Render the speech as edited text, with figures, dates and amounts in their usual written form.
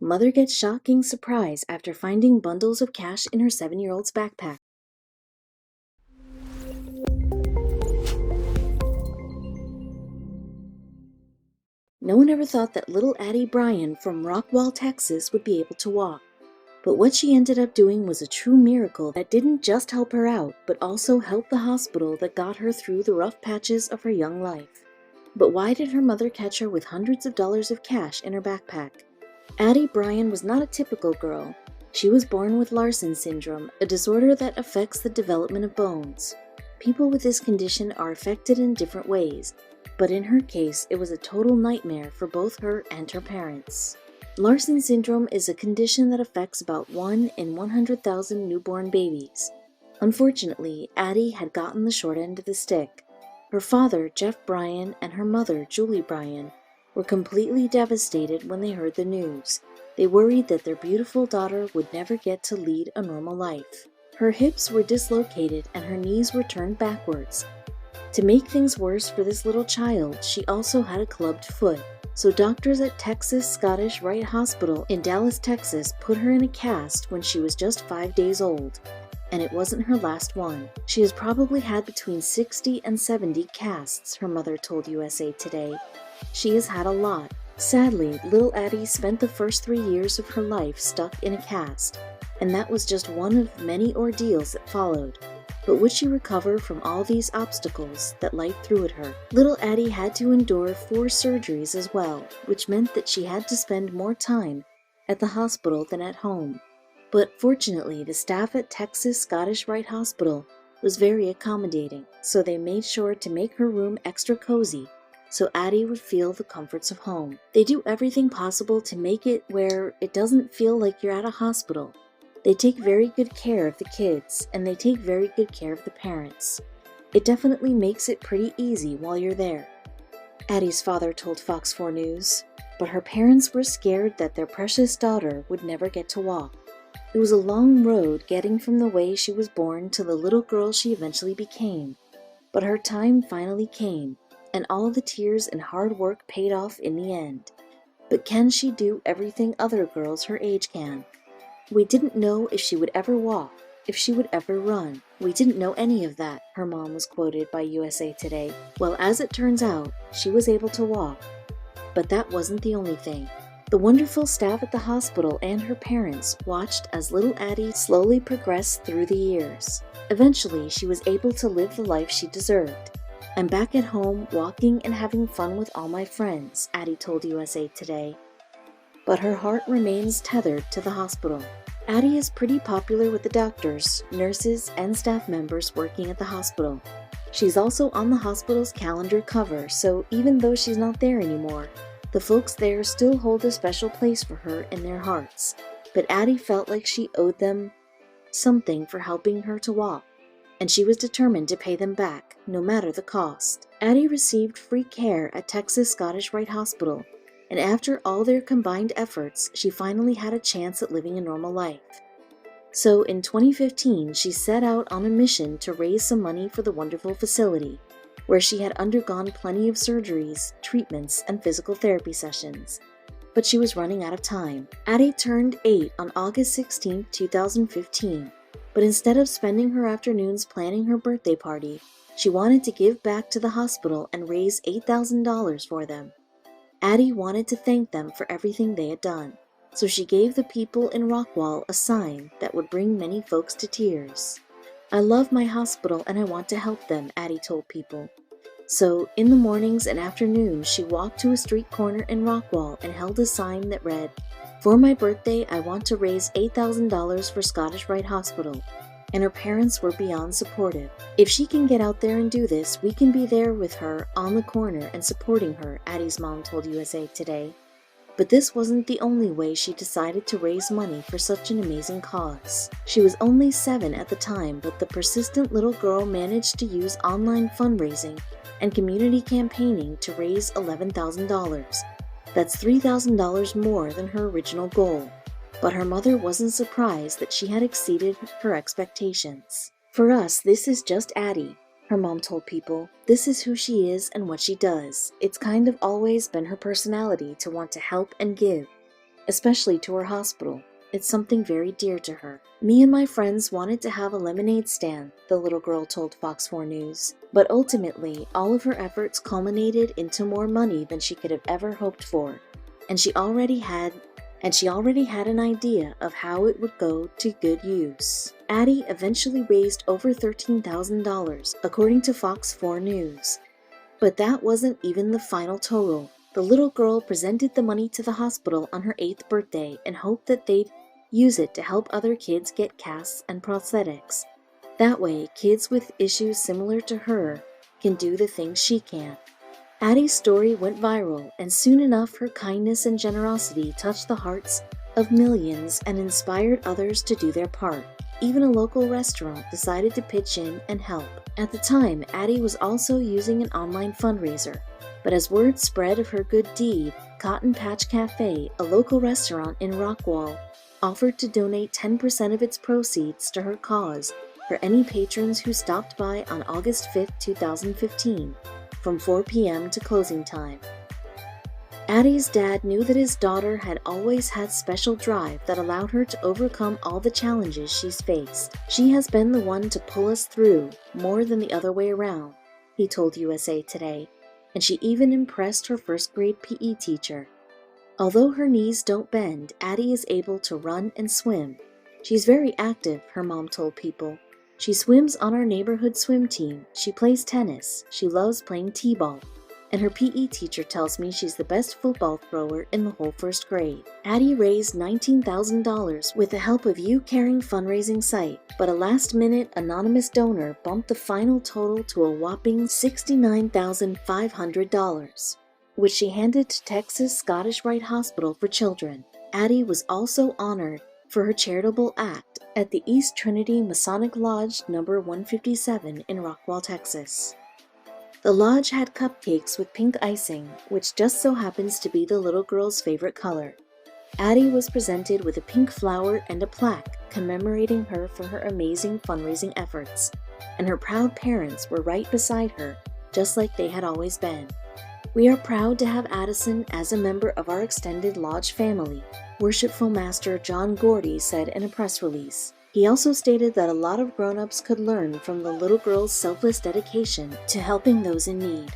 Mother gets shocking surprise after finding bundles of cash in her 7-year-old's backpack. No one ever thought that little Addie Bryan from Rockwall, Texas would be able to walk. But what she ended up doing was a true miracle that didn't just help her out, but also help the hospital that got her through the rough patches of her young life. But why did her mother catch her with hundreds of dollars of cash in her backpack? Addie Bryan was not a typical girl. She was born with Larsen syndrome, a disorder that affects the development of bones. People with this condition are affected in different ways, but in her case, it was a total nightmare for both her and her parents. Larsen syndrome is a condition that affects about 1 in 100,000 newborn babies. Unfortunately, Addie had gotten the short end of the stick. Her father, Jeff Bryan, and her mother, Julie Bryan, were completely devastated when they heard the news. They worried that their beautiful daughter would never get to lead a normal life. Her hips were dislocated and her knees were turned backwards. To make things worse for this little child, she also had a clubbed foot. So doctors at Texas Scottish Rite Hospital in Dallas, Texas put her in a cast when she was just 5 days old. And it wasn't her last one. She has probably had between 60 and 70 casts, her mother told USA Today. She has had a lot. Sadly, little Addie spent the first 3 years of her life stuck in a cast, and that was just one of many ordeals that followed. But would she recover from all these obstacles that life threw at her? Little Addie had to endure 4 surgeries as well, which meant that she had to spend more time at the hospital than at home. But fortunately, the staff at Texas Scottish Rite Hospital was very accommodating, so they made sure to make her room extra cozy so Addie would feel the comforts of home. They do everything possible to make it where it doesn't feel like you're at a hospital. They take very good care of the kids, and they take very good care of the parents. It definitely makes it pretty easy while you're there. Addie's father told Fox 4 News, but her parents were scared that their precious daughter would never get to walk. It was a long road getting from the way she was born to the little girl she eventually became. But her time finally came, and all the tears and hard work paid off in the end. But can she do everything other girls her age can? We didn't know if she would ever walk, if she would ever run. We didn't know any of that, her mom was quoted by USA Today. Well, as it turns out, she was able to walk. But that wasn't the only thing. The wonderful staff at the hospital and her parents watched as little Addie slowly progressed through the years. Eventually, she was able to live the life she deserved. "I'm back at home, walking and having fun with all my friends," Addie told USA Today. But her heart remains tethered to the hospital. Addie is pretty popular with the doctors, nurses, and staff members working at the hospital. She's also on the hospital's calendar cover, so even though she's not there anymore, the folks there still hold a special place for her in their hearts. But Addie felt like she owed them something for helping her to walk, and she was determined to pay them back, no matter the cost. Addie received free care at Texas Scottish Rite Hospital, and after all their combined efforts, she finally had a chance at living a normal life. So in 2015, she set out on a mission to raise some money for the wonderful facility, where she had undergone plenty of surgeries, treatments, and physical therapy sessions. But she was running out of time. Addie turned 8 on August 16, 2015, but instead of spending her afternoons planning her birthday party, she wanted to give back to the hospital and raise $8,000 for them. Addie wanted to thank them for everything they had done, so she gave the people in Rockwall a sign that would bring many folks to tears. "I love my hospital and I want to help them," Addie told people. So, in the mornings and afternoons, she walked to a street corner in Rockwall and held a sign that read, "For my birthday, I want to raise $8,000 for Scottish Rite Hospital." And her parents were beyond supportive. "If she can get out there and do this, we can be there with her on the corner and supporting her," Addie's mom told USA Today. But this wasn't the only way she decided to raise money for such an amazing cause. She was only 7 at the time, but the persistent little girl managed to use online fundraising and community campaigning to raise $11,000. That's $3,000 more than her original goal. But her mother wasn't surprised that she had exceeded her expectations. "For us, this is just Addie," her mom told people. "This is who she is and what she does. It's kind of always been her personality to want to help and give. especially to her hospital. It's something very dear to her. Me and my friends wanted to have a lemonade stand, the little girl told Fox 4 News. But ultimately, all of her efforts culminated into more money than she could have ever hoped for. And she already had an idea of how it would go to good use. Addie eventually raised over $13,000, according to Fox 4 News. But that wasn't even the final total. The little girl presented the money to the hospital on her 8th birthday and hoped that they'd use it to help other kids get casts and prosthetics. That way, kids with issues similar to her can do the things she can. Addie's story went viral, and soon enough her kindness and generosity touched the hearts of millions and inspired others to do their part. Even a local restaurant decided to pitch in and help. At the time, Addie was also using an online fundraiser, but as word spread of her good deed, Cotton Patch Cafe, a local restaurant in Rockwall, offered to donate 10% of its proceeds to her cause for any patrons who stopped by on August 5, 2015, from 4 p.m. to closing time. Addie's dad knew that his daughter had always had special drive that allowed her to overcome all the challenges she's faced. She has been the one to pull us through more than the other way around, he told USA Today, and she even impressed her first-grade PE teacher. Although her knees don't bend, Addie is able to run and swim. She's very active, her mom told People. She swims on our neighborhood swim team, she plays tennis, she loves playing t-ball, and her PE teacher tells me she's the best football thrower in the whole first grade. Addie raised $19,000 with the help of yUyJfq fundraising site, but a last-minute anonymous donor bumped the final total to a whopping $69,500. which she handed to Texas Scottish Rite Hospital for Children. Addie was also honored for her charitable act at the East Trinity Masonic Lodge No. 157 in Rockwall, Texas. The lodge had cupcakes with pink icing, which just so happens to be the little girl's favorite color. Addie was presented with a pink flower and a plaque commemorating her for her amazing fundraising efforts, and her proud parents were right beside her, just like they had always been. We are proud to have Addison as a member of our extended lodge family, Worshipful Master John Gordy said in a press release. He also stated that a lot of grown-ups could learn from the little girl's selfless dedication to helping those in need.